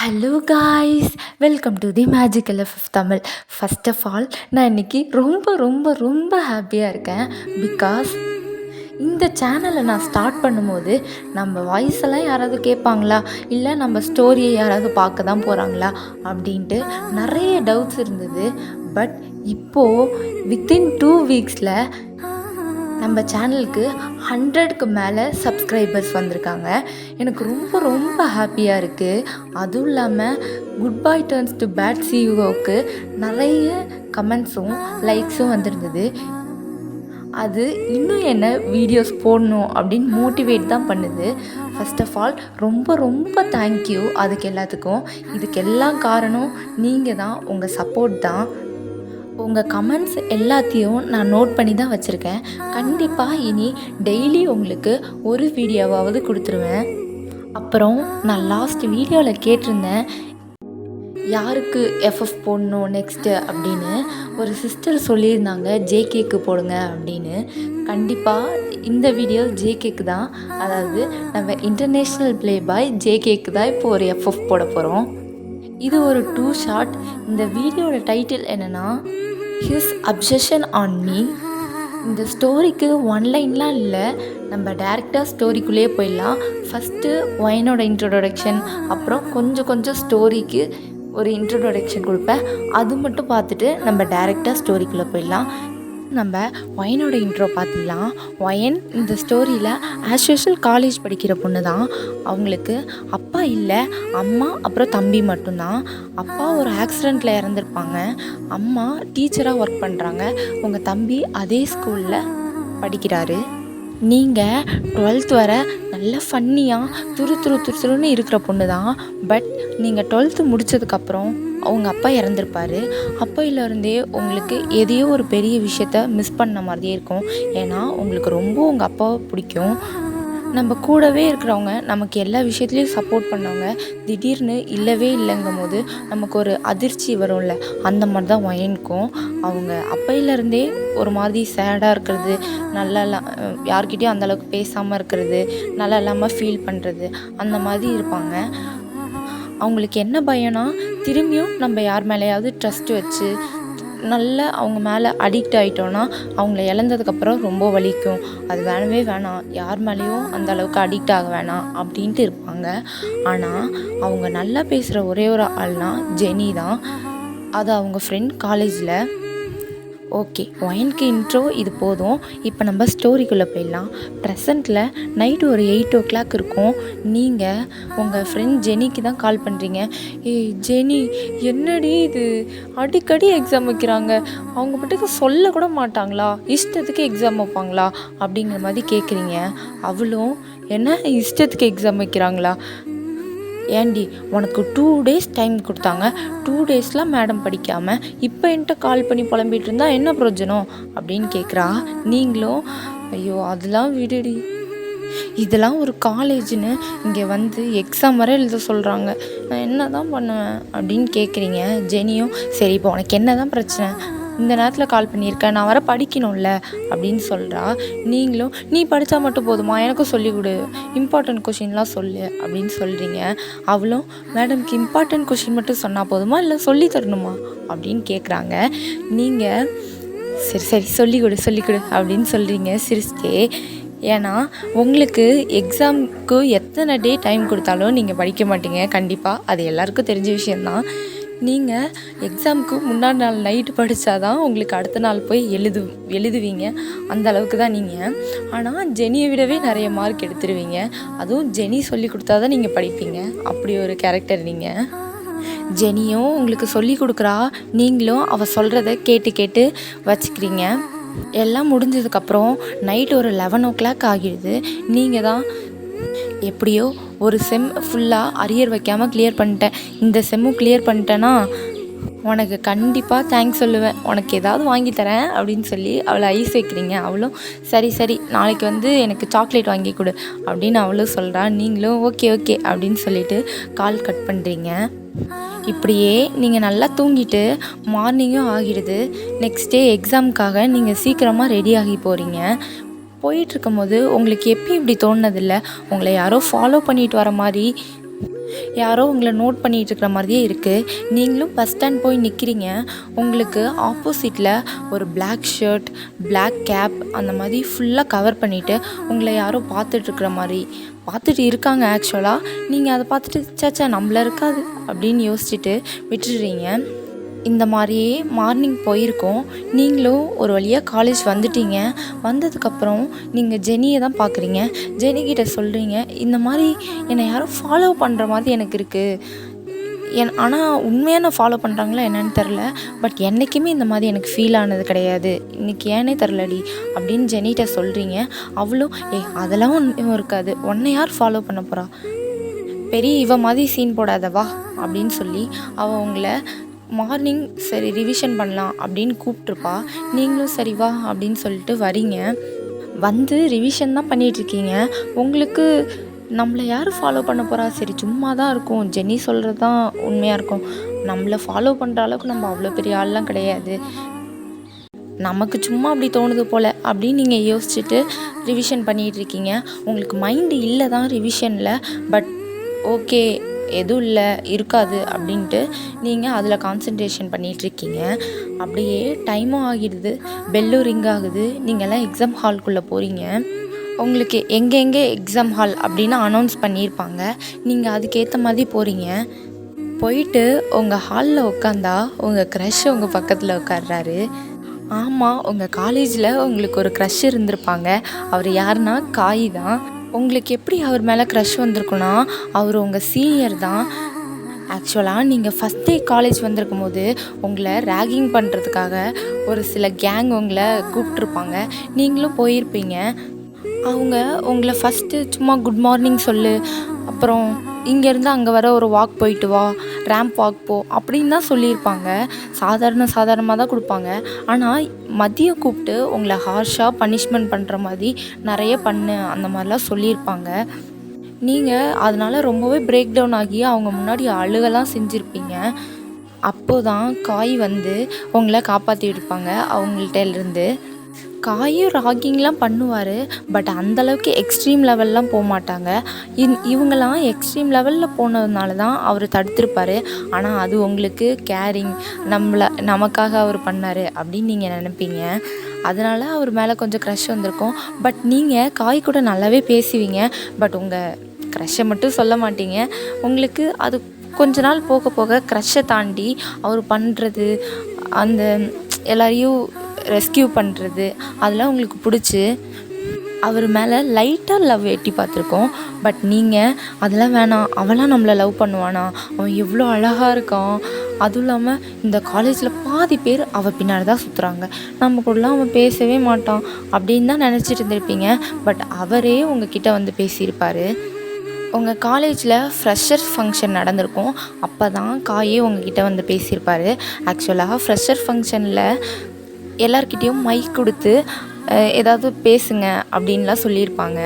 Hello guys, welcome to the magical FF Tamil. First of all நான் இன்றைக்கி ரொம்ப ரொம்ப ரொம்ப ஹாப்பியாக இருக்கேன். பிகாஸ் இந்த சேனலை நான் ஸ்டார்ட் பண்ணும்போது நம்ம வாய்ஸ் எல்லாம் யாராவது கேட்பாங்களா, இல்லை நம்ம ஸ்டோரியை யாராவது பார்க்க தான் போகிறாங்களா அப்படின்ட்டு நிறைய டவுட்ஸ் இருந்தது. பட் இப்போது வித்தின் 2 வீக்ஸில் நம்ம சேனலுக்கு 100க்கு மேலே சப்ஸ்கிரைபர்ஸ் வந்திருக்காங்க. எனக்கு ரொம்ப ரொம்ப ஹாப்பியாக இருக்குது. அதுவும் இல்லாமல் good boy turns to bad சிஇஓவுக்கு நிறைய கமெண்ட்ஸும் லைக்ஸும் வந்திருந்தது. அது இன்னும் என்ன வீடியோஸ் போடணும் அப்படின்னு மோட்டிவேட் தான் பண்ணுது. ஃபர்ஸ்ட் ஆஃப் ஆல் ரொம்ப ரொம்ப தேங்க்யூ அதுக்கு எல்லாத்துக்கும். இதுக்கு எல்லாம் காரணம் நீங்கள் தான், உங்கள் சப்போர்ட் தான். உங்கள் கமெண்ட்ஸ் எல்லாத்தையும் நான் நோட் பண்ணி தான் வச்சுருக்கேன். கண்டிப்பாக இனி டெய்லி உங்களுக்கு ஒரு வீடியோவாவது கொடுத்துருவேன். அப்புறம் நான் லாஸ்ட் வீடியோவில் கேட்டிருந்தேன் யாருக்கு எஃப்எஃப் போடணும் நெக்ஸ்ட்டு அப்படின்னு. ஒரு சிஸ்டர் சொல்லியிருந்தாங்க ஜேகேக்கு போடுங்க அப்படின்னு. கண்டிப்பாக இந்த வீடியோ ஜேகேக்கு தான், அதாவது நம்ம இன்டர்நேஷ்னல் ப்ளே பாய் ஜேகேக்கு தான் இப்போ ஒரு எஃப்எஃப் போட போகிறோம். இது ஒரு 2 ஷார்ட். இந்த வீடியோட டைட்டில் என்னென்னா ஹிஸ் அப்சஷன் ஆன் மீ. இந்த ஸ்டோரிக்கு 1 லைன்லாம் இல்லை, நம்ம டேரெக்டாக ஸ்டோரிக்குள்ளேயே போயிடலாம். ஃபஸ்ட்டு ஒயனோட இன்ட்ரோடக்ஷன், அப்புறம் கொஞ்சம் ஸ்டோரிக்கு ஒரு இன்ட்ரோடக்ஷன் கொடுப்பேன். அது மட்டும் பார்த்துட்டு நம்ம டேரெக்டாக ஸ்டோரிக்குள்ளே போயிடலாம். நம்ம ஒயனோட இன்ட்ரோ பார்த்துடலாம். ஒயன் இந்த ஸ்டோரியில் ஆஸ் யூஷுவல் காலேஜ் படிக்கிற பொண்ணு தான். அவங்களுக்கு அப்பா இல்லை, அம்மா அப்புறம் தம்பி மட்டும்தான். அப்பா ஒரு ஆக்சிடெண்ட்டில் இறந்துருப்பாங்க. அம்மா டீச்சராக ஒர்க் பண்ணுறாங்க. உங்கள் தம்பி அதே ஸ்கூலில் படிக்கிறாரு. நீங்கள் 12th வர நல்ல ஃபன்னியாக துருன்னு இருக்கிற பொண்ணு தான். பட் நீங்கள் 12th முடித்ததுக்கப்புறம் அவங்க அப்பா இறந்துருப்பார். அப்போயிலேருந்தே உங்களுக்கு எதையோ ஒரு பெரிய விஷயத்த மிஸ் பண்ண மாதிரியே இருக்கும். ஏன்னா உங்களுக்கு ரொம்ப உங்கள் அப்பாவை பிடிக்கும். நம்ம கூடவே இருக்கிறவங்க, நமக்கு எல்லா விஷயத்துலேயும் சப்போர்ட் பண்ணவங்க திடீர்னு இல்லவே இல்லைங்கும் போது நமக்கு ஒரு அதிர்ச்சி வரும்ல, அந்த மாதிரி தான் ஒயனுக்கும். அவங்க அப்பையிலேருந்தே ஒரு மாதிரி சேடாக இருக்கிறது, நல்லா யார்கிட்டையும் அந்தளவுக்கு பேசாமல் இருக்கிறது, நல்லா இல்லாமல் ஃபீல் பண்ணுறது, அந்த மாதிரி இருப்பாங்க. அவங்களுக்கு என்ன பயம்னா, திரும்பியும் நம்ம யார் மேலேயாவது ட்ரஸ்ட்டு வச்சு நல்லா அவங்க மேலே அடிக்ட் ஆகிட்டோன்னா அவங்கள இழந்ததுக்கப்புறம் ரொம்ப வலிக்கும். அது வேணவே வேணாம், யார் மேலேயும் அந்த அளவுக்கு அடிக்ட் ஆக வேணாம் அப்படின்ட்டு இருப்பாங்க. ஆனால் அவங்க நல்லா பேசுகிற ஒரே ஒரு ஆள்னா ஜெனி தான். அது அவங்க ஃப்ரெண்ட் காலேஜில். ஓகே, ஒயனுக்கு இன்ட்ரோ இது போதும். இப்போ நம்ம ஸ்டோரிக்குள்ளே போயிடலாம். ப்ரெசண்ட்டில் நைட்டு ஒரு 8 o'clock இருக்கும். நீங்கள் உங்கள் ஃப்ரெண்ட் ஜெனிக்கு தான் கால் பண்ணுறீங்க. ஏய் ஜெனி, என்னடி இது, அடிக்கடி எக்ஸாம் வைக்கிறாங்க, அவங்க மட்டுக்கு சொல்லக்கூட மாட்டாங்களா, இஷ்டத்துக்கு எக்ஸாம் வைப்பாங்களா அப்படிங்கிற மாதிரி கேட்குறீங்க. அவளும் என்ன இஷ்டத்துக்கு எக்ஸாம் வைக்கிறாங்களா, ஏண்டி உனக்கு 2 days டைம் கொடுத்தாங்க, 2 daysலாம் மேடம் படிக்காமல் இப்போ என்கிட்ட கால் பண்ணி புலம்பிகிட்டு இருந்தா என்ன பிரயோஜனம் அப்படின்னு கேட்குறா. நீங்களும் ஐயோ அதெல்லாம் விடுடி, இதெல்லாம் ஒரு காலேஜ்னு இங்கே வந்து எக்ஸாம் வர எழுத சொல்கிறாங்க, நான் என்ன தான் பண்ணுவேன் அப்படின்னு கேட்குறீங்க. ஜெனியும் சரி இப்போ உனக்கு என்ன தான் பிரச்சனை, இந்த நேரத்தில் கால் பண்ணியிருக்கேன், நான் வர படிக்கணும்ல அப்படின்னு சொல்கிறா. நீங்களும் நீ படித்தா மட்டும் போதுமா, எனக்கும் சொல்லிக் கொடு, இம்பார்ட்டன்ட் கொஷின்லாம் சொல்லு அப்படின்னு சொல்கிறீங்க. அவளும் மேடம்க்கு இம்பார்ட்டன்ட் கொஷின் மட்டும் சொன்னால் போதுமா, இல்லை சொல்லி தரணுமா அப்படின்னு கேட்குறாங்க. நீங்கள் சரி சொல்லிக் கொடு அப்படின்னு சொல்கிறீங்க சிரிச்சிட்டே. ஏன்னா உங்களுக்கு எக்ஸாமுக்கு எத்தனை டே டைம் கொடுத்தாலும் நீங்கள் படிக்க மாட்டீங்க கண்டிப்பாக, அது எல்லாருக்கும் தெரிஞ்ச விஷயந்தான். நீங்கள் எக்ஸாமுக்கு முன்னாடி நாள் நைட்டு படித்தா தான் உங்களுக்கு அடுத்த நாள் போய் எழுதுவீங்க, அந்த அளவுக்கு தான் நீங்கள். ஆனால் ஜெனியை விடவே நிறைய மார்க் எடுத்துருவீங்க. அதுவும் ஜெனி சொல்லி கொடுத்தா தான் நீங்கள் படிப்பீங்க, அப்படி ஒரு கேரக்டர் நீங்கள். ஜெனியும் உங்களுக்கு சொல்லி கொடுக்குறா, நீங்களும் அவள் சொல்கிறத கேட்டு வச்சுக்கிறீங்க. எல்லாம் முடிஞ்சதுக்கப்புறம் நைட்டு ஒரு 11 o'clock ஆகிடுது. நீங்கள் தான் எப்படியோ ஒரு செம் ஃபுல்லாக அரியர் வைக்காமல் கிளியர் பண்ணிட்டேன், இந்த செம்மும் கிளியர் பண்ணிட்டேன்னா உனக்கு கண்டிப்பாக தேங்க்ஸ் சொல்லுவேன், உனக்கு ஏதாவது வாங்கி தரேன் அப்படின்னு சொல்லி அவளை ஐஸ் வைக்கிறீங்க. அவளும் சரி நாளைக்கு வந்து எனக்கு சாக்லேட் வாங்கி கொடு அப்படின்னு அவளும் சொல்கிறா. நீங்களும் ஓகே அப்படின்னு சொல்லிட்டு கால் கட் பண்ணுறீங்க. இப்படியே நீங்கள் நல்லா தூங்கிட்டு மார்னிங்கும் ஆகிடுது. நெக்ஸ்ட் டே எக்ஸாமுக்காக நீங்கள் சீக்கிரமாக ரெடி ஆகி போகிறீங்க. போயிட்டுருக்கும் போது உங்களுக்கு எப்பயும் இப்படி தோணுனதில்லை, உங்களை யாரோ ஃபாலோ பண்ணிட்டு வர மாதிரி யாரோ உங்களை நோட் பண்ணிகிட்டு இருக்கிற மாதிரியே இருக்குது. நீங்களும் பஸ் ஸ்டாண்ட் போய் நிற்கிறீங்க. உங்களுக்கு ஆப்போசிட்டில் ஒரு பிளாக் ஷர்ட், பிளாக் கேப் அந்த மாதிரி ஃபுல்லாக கவர் பண்ணிவிட்டு உங்களை யாரோ பார்த்துட்ருக்குற மாதிரி பார்த்துட்டு இருக்காங்க. ஆக்சுவலாக நீங்கள் அதை பார்த்துட்டு சேச்சா நம்மள இருக்காது அப்படின்னு யோசிச்சுட்டு விட்டுடுறீங்க. இந்த மாதிரியே மார்னிங் போயிருக்கோம். நீங்களும் ஒரு வழியாக காலேஜ் வந்துட்டீங்க. வந்ததுக்கப்புறம் நீங்கள் ஜெனியை தான் பார்க்குறீங்க. ஜெனிக்கிட்ட சொல்கிறீங்க, இந்த மாதிரி என்னை யாரும் ஃபாலோ பண்ணுற மாதிரி எனக்கு இருக்குது. ஆனால் உண்மையாக ஃபாலோ பண்ணுறாங்களா என்னன்னு தெரில. பட் என்றைக்குமே இந்த மாதிரி எனக்கு ஃபீல் ஆனது கிடையாது. இன்றைக்கி ஏனே தெரிலடி அப்படின்னு ஜெனிகிட்ட சொல்கிறீங்க. அவளும் அதெல்லாம் ஒன்றும் இருக்காது, உன்னை யார் ஃபாலோ பண்ண போகிறா, பெரிய இவ மாதிரி சீன் போடாதவா அப்படின்னு சொல்லி அவள் உங்களை மார்னிங் சரி ரிவிஷன் பண்ணலாம் அப்படின்னு கூப்பிட்ருப்பா. நீங்களும் சரி வா அப்படின்னு சொல்லிட்டு வரீங்க. வந்து ரிவிஷன் தான் பண்ணிகிட்ருக்கீங்க. உங்களுக்கு நம்மளை யார் ஃபாலோ பண்ண போகிறா, சரி சும்மா தான் இருக்கும், ஜெனி சொல்கிறது தான் உண்மையாக இருக்கும், நம்மளை ஃபாலோ பண்ணுற அளவுக்கு நம்ம அவ்வளோ பெரிய ஆள்லாம் கிடையாது, நமக்கு சும்மா அப்படி தோணுது போல் அப்படின்னு நீங்கள் யோசிச்சுட்டு ரிவிஷன் பண்ணிகிட்ருக்கீங்க. உங்களுக்கு மைண்டு இல்லை தான் ரிவிஷனில். பட் ஓகே எதுவும் இல்லை இருக்காது அப்படின்ட்டு நீங்கள் அதில் கான்சன்ட்ரேஷன் பண்ணிகிட்ருக்கீங்க. அப்படியே டைமும் ஆகிடுது, பெல்லும் ரிங் ஆகுது. நீங்கள்லாம் எக்ஸாம் ஹால்குள்ளே போகிறீங்க. உங்களுக்கு எங்கெங்கே எக்ஸாம் ஹால் அப்படின்னு அனௌன்ஸ் பண்ணியிருப்பாங்க. நீங்கள் அதுக்கேற்ற மாதிரி போகிறீங்க. போயிட்டு உங்கள் ஹாலில் உட்காந்தா உங்கள் க்ரஷ் உங்கள் பக்கத்தில் உட்கார்றாரு. ஆமாம், உங்கள் காலேஜில் உங்களுக்கு ஒரு க்ரஷ் இருந்திருப்பாங்க. அவர் யாருன்னா காய் தான். உங்களுக்கு எப்படி அவர் மேலே க்ரஷ் வந்திருக்குன்னா, அவர் உங்கள் சீனியர் தான். ஆக்சுவலாக நீங்கள் ஃபஸ்ட் டே காலேஜ் வந்திருக்கும் போது உங்களை ரேகிங் பண்ணுறதுக்காக ஒரு சில கேங் உங்களை கூப்பிட்ருப்பாங்க. நீங்களும் போயிருப்பீங்க. அவங்க உங்களை ஃபஸ்ட்டு சும்மா குட் மார்னிங் சொல்லு, அப்புறம் இங்கேருந்து அங்கே வர ஒரு வாக் போயிட்டு வா, ரேம்ப் வாக் போ அப்படின்னு தான் சொல்லியிருப்பாங்க. சாதாரணமாக தான் கொடுப்பாங்க. ஆனால் மதியம் கூப்பிட்டு உங்களை ஹார்ஷாக பனிஷ்மெண்ட் பண்ணுற மாதிரி நிறைய பண்ணு அந்த மாதிரிலாம் சொல்லியிருப்பாங்க. நீங்கள் அதனால் ரொம்பவே பிரேக் டவுன் ஆகி அவங்க முன்னாடி அழுகலாம் செஞ்சுருப்பீங்க. அப்போ தான் காய் வந்து உங்களை காப்பாற்றி விடுப்பாங்க அவங்கள்ட்டேருந்து. காயும் ராகிங்லாம் பண்ணுவார். பட் அந்தளவுக்கு எக்ஸ்ட்ரீம் லெவல்லாம் போக மாட்டாங்க. இவங்களாம் எக்ஸ்ட்ரீம் லெவலில் போனதுனால தான் அவர் தடுத்திருப்பார். ஆனால் அது உங்களுக்கு கேரிங், நமக்காக அவர் பண்ணார் அப்படின்னு நீங்கள் நினைப்பீங்க. அதனால் அவர் மேலே கொஞ்சம் க்ரஷ் வந்திருக்கும். பட் நீங்கள் காய் கூட நல்லாவே பேசுவீங்க. பட் உங்கள் க்ரஷ்ஷை மட்டும் சொல்ல மாட்டீங்க. உங்களுக்கு அது கொஞ்ச நாள் போக போக க்ரஷ்ஷை தாண்டி அவர் பண்ணுறது, அந்த எல்லாரையும் ரெஸ்கியூ பண்ணுறது, அதெல்லாம் உங்களுக்கு பிடிச்சி அவர் மேலே லைட்டாக லவ் எட்டி பார்த்துருக்கோம். பட் நீங்கள் அதெல்லாம் வேணாம், அவளாம் நம்மளை லவ் பண்ணுவானா, அவன் எவ்வளோ அழகாக இருக்கான், அதுவும் இல்லாமல் இந்த காலேஜில் பாதி பேர் அவள் பின்னாடி தான் சுற்றுறாங்க, நம்ம கூடலாம் அவன் பேசவே மாட்டான் அப்படின்னு தான் நினச்சிட்டு இருந்திருப்பீங்க. பட் அவரே உங்ககிட்ட வந்து பேசியிருப்பார். உங்கள் காலேஜில் ஃப்ரெஷர்ஸ் ஃபங்க்ஷன் நடந்திருக்கும். அப்போ தான் காயே உங்ககிட்ட வந்து பேசியிருப்பார். ஆக்சுவலாக ஃப்ரெஷர் ஃபங்க்ஷனில் எல்லார்கிட்டேயும் மைக் கொடுத்து ஏதாவது பேசுங்க அப்படின்லாம் சொல்லியிருப்பாங்க.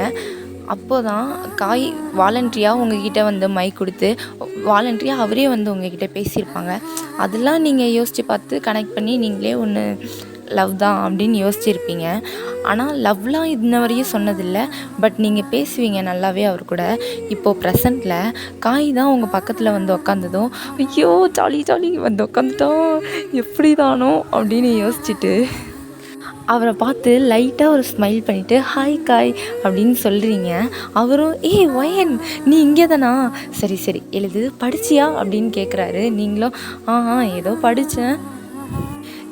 அப்போ தான் காய் வாலண்ட்ரியாக உங்ககிட்ட வந்து மைக் கொடுத்து வாலண்ட்ரியாக அவரே வந்து உங்ககிட்ட பேசியிருப்பாங்க. அதெல்லாம் நீங்கள் யோசித்து பார்த்து கனெக்ட் பண்ணி நீங்களே ஒன்று லவ் தான் அப்படின்னு யோசிச்சிருப்பீங்க. ஆனால் லவ்லாம் இன்ன வரையும் சொன்னதில்லை. பட் நீங்கள் பேசுவீங்க நல்லாவே அவர் கூட. இப்போது ப்ரெசண்ட்டில் காய் தான் உங்கள் பக்கத்தில் வந்து உக்காந்ததும் ஐயோ ஜாலி வந்து உக்காந்துட்டோம் எப்படி தானோ அப்படின்னு யோசிச்சுட்டு அவரை பார்த்து லைட்டாக ஒரு ஸ்மைல் பண்ணிவிட்டு ஹாய் காய் அப்படின்னு சொல்கிறீங்க. அவரும் ஒயன் நீ இங்கே தானா, சரி எழுது படிச்சியா அப்படின்னு கேட்குறாரு. நீங்களும் ஏதோ படித்தேன்,